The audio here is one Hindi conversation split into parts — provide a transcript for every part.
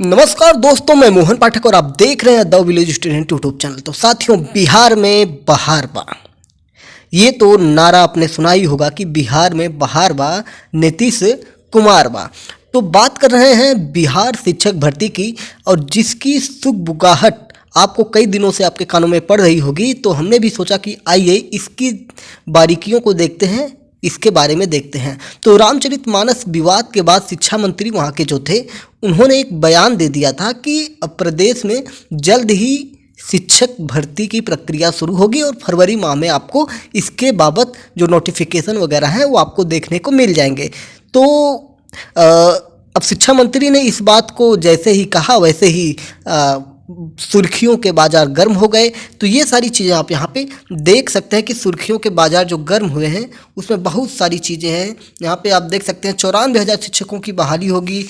नमस्कार दोस्तों, मैं मोहन पाठक और आप देख रहे हैं the village student YouTube channel. तो साथियों, बिहार में बहार बा, ये तो नारा आपने सुना ही होगा कि बिहार में बहार बा, नीतीश कुमार बा। तो बात कर रहे हैं बिहार शिक्षक भर्ती की, और जिसकी सुगबुगाहट आपको कई दिनों से आपके कानों में पड़ रही होगी। तो हमने भी सोचा कि आइए इसकी बारीकियों को देखते हैं, इसके बारे में देखते हैं। तो रामचरितमानस विवाद के बाद शिक्षा मंत्री वहाँ के जो थे, उन्होंने एक बयान दे दिया था कि अब प्रदेश में जल्द ही शिक्षक भर्ती की प्रक्रिया शुरू होगी और फरवरी माह में आपको इसके बाबत जो नोटिफिकेशन वगैरह हैं वो आपको देखने को मिल जाएंगे। तो अब शिक्षा मंत्री ने इस बात को जैसे ही कहा वैसे ही सुर्खियों के बाज़ार गर्म हो गए। तो ये सारी चीज़ें आप यहाँ पे देख सकते हैं कि सुर्खियों के बाज़ार जो गर्म हुए हैं उसमें बहुत सारी चीज़ें हैं। यहाँ पे आप देख सकते हैं 94,000 शिक्षकों की बहाली होगी।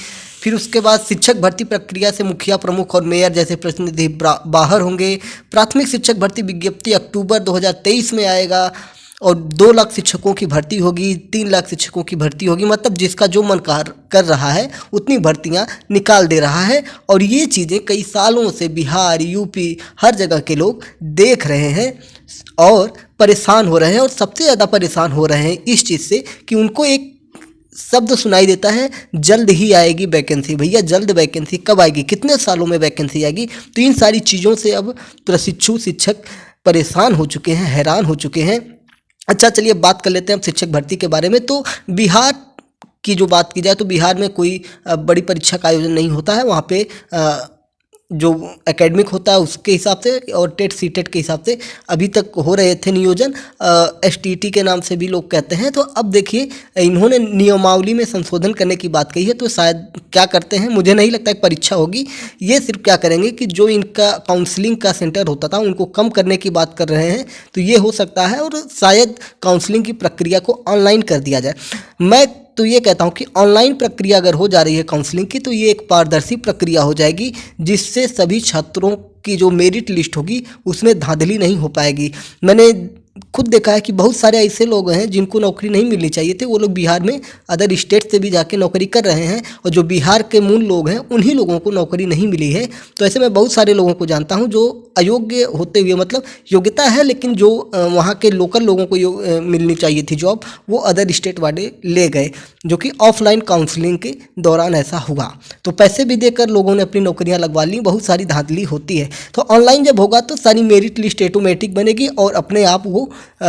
फिर उसके बाद शिक्षक भर्ती प्रक्रिया से मुखिया, प्रमुख और मेयर जैसे प्रतिनिधि बाहर होंगे। प्राथमिक शिक्षक भर्ती विज्ञप्ति अक्टूबर 2023 में आएगा और 2 लाख शिक्षकों की भर्ती होगी, 3 लाख शिक्षकों की भर्ती होगी। मतलब जिसका जो मन कर रहा है उतनी भर्तियां निकाल दे रहा है। और ये चीज़ें कई सालों से बिहार, यूपी, हर जगह के लोग देख रहे हैं और परेशान हो रहे हैं। और सबसे ज़्यादा परेशान हो रहे हैं इस चीज़ से कि उनको एक शब्द सुनाई देता है, जल्द ही आएगी वैकेंसी। भैया जल्द वैकेंसी कब आएगी? कितने सालों में वैकेंसी आएगी? तो इन सारी चीज़ों से अब प्रशिक्षु शिक्षक परेशान हो चुके हैं, हैरान हो चुके हैं। अच्छा, चलिए बात कर लेते हैं अब शिक्षक भर्ती के बारे में। तो बिहार की जो बात की जाए तो बिहार में कोई बड़ी परीक्षा का आयोजन नहीं होता है। वहाँ पे जो एकेडमिक होता है उसके हिसाब से और टेट सीटेट के हिसाब से अभी तक हो रहे थे नियोजन, एसटीटी के नाम से भी लोग कहते हैं। तो अब देखिए, इन्होंने नियमावली में संशोधन करने की बात कही है। तो शायद क्या करते हैं, मुझे नहीं लगता एक परीक्षा होगी। ये सिर्फ क्या करेंगे कि जो इनका काउंसलिंग का सेंटर होता था उनको कम करने की बात कर रहे हैं। तो ये हो सकता है और शायद काउंसलिंग की प्रक्रिया को ऑनलाइन कर दिया जाए। मैं तो ये कहता हूँ कि ऑनलाइन प्रक्रिया अगर हो जा रही है काउंसलिंग की, तो ये एक पारदर्शी प्रक्रिया हो जाएगी, जिससे सभी छात्रों की जो मेरिट लिस्ट होगी उसमें धांधली नहीं हो पाएगी। मैंने खुद देखा है कि बहुत सारे ऐसे लोग हैं जिनको नौकरी नहीं मिलनी चाहिए थी, वो लोग बिहार में अदर स्टेट से भी जाके नौकरी कर रहे हैं, और जो बिहार के मूल लोग हैं उन्हीं लोगों को नौकरी नहीं मिली है। तो ऐसे मैं बहुत सारे लोगों को जानता हूं जो अयोग्य होते हुए, मतलब योग्यता है लेकिन जो वहाँ के लोकल लोगों को मिलनी चाहिए थी जॉब, वो अदर स्टेट वाले ले गए, जो कि ऑफलाइन काउंसलिंग के दौरान ऐसा हुआ। तो पैसे भी देकर लोगों ने अपनी नौकरियाँ लगवा ली, बहुत सारी धांधली होती है। तो ऑनलाइन जब होगा तो सारी मेरिट लिस्ट ऑटोमेटिक बनेगी और अपने आप वो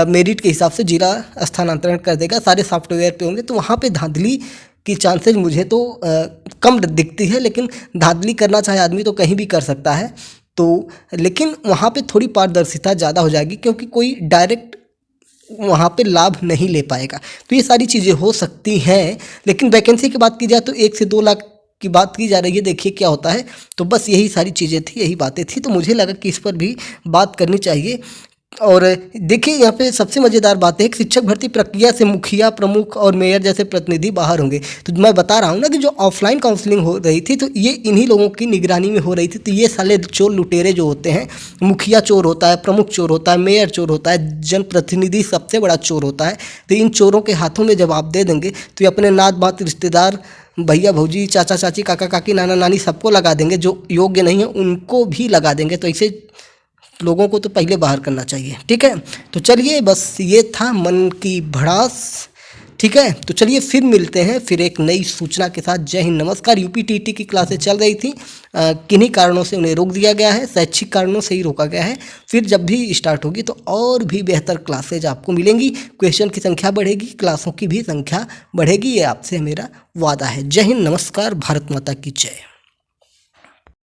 मेरिट के हिसाब से जिला स्थानांतरण कर देगा, सारे सॉफ्टवेयर पे होंगे। तो वहाँ पे धांधली की चांसेस मुझे तो कम दिखती है, लेकिन धांधली करना चाहे आदमी तो कहीं भी कर सकता है। तो लेकिन वहाँ पे थोड़ी पारदर्शिता ज़्यादा हो जाएगी, क्योंकि कोई डायरेक्ट वहाँ पे लाभ नहीं ले पाएगा। तो ये सारी चीज़ें हो सकती हैं। लेकिन वैकेंसी की बात की जाए तो 1 से 2 लाख की बात की जा रही है, देखिए क्या होता है। तो बस यही सारी चीज़ें थी, यही बातें थी। तो मुझे लगा कि इस पर भी बात करनी चाहिए। और देखिए, यहाँ पे सबसे मज़ेदार बात है कि शिक्षक भर्ती प्रक्रिया से मुखिया, प्रमुख और मेयर जैसे प्रतिनिधि बाहर होंगे। तो मैं बता रहा हूँ ना कि जो ऑफलाइन काउंसलिंग हो रही थी तो ये इन्हीं लोगों की निगरानी में हो रही थी। तो ये साले चोर लुटेरे जो होते हैं, मुखिया चोर होता है, प्रमुख चोर होता है, मेयर चोर होता है, जनप्रतिनिधि सबसे बड़ा चोर होता है। तो इन चोरों के हाथों में जब आप दे देंगे तो ये अपने नात बात रिश्तेदार, भैया भौजी, चाचा चाची, काका काकी, नाना नानी सबको लगा देंगे। जो योग्य नहीं है उनको भी लगा देंगे। तो ऐसे लोगों को तो पहले बाहर करना चाहिए। ठीक है, तो चलिए बस ये था मन की भड़ास। ठीक है, तो चलिए फिर मिलते हैं फिर एक नई सूचना के साथ। जय हिंद, नमस्कार। यूपी-टीटी की क्लासें चल रही थी, किन्हीं कारणों से उन्हें रोक दिया गया है, शैक्षिक कारणों से ही रोका गया है। फिर जब भी स्टार्ट होगी तो और भी बेहतर क्लासेज आपको मिलेंगी, क्वेश्चन की संख्या बढ़ेगी, क्लासों की भी संख्या बढ़ेगी। ये आपसे मेरा वादा है। जय हिंद, नमस्कार, भारत माता की जय।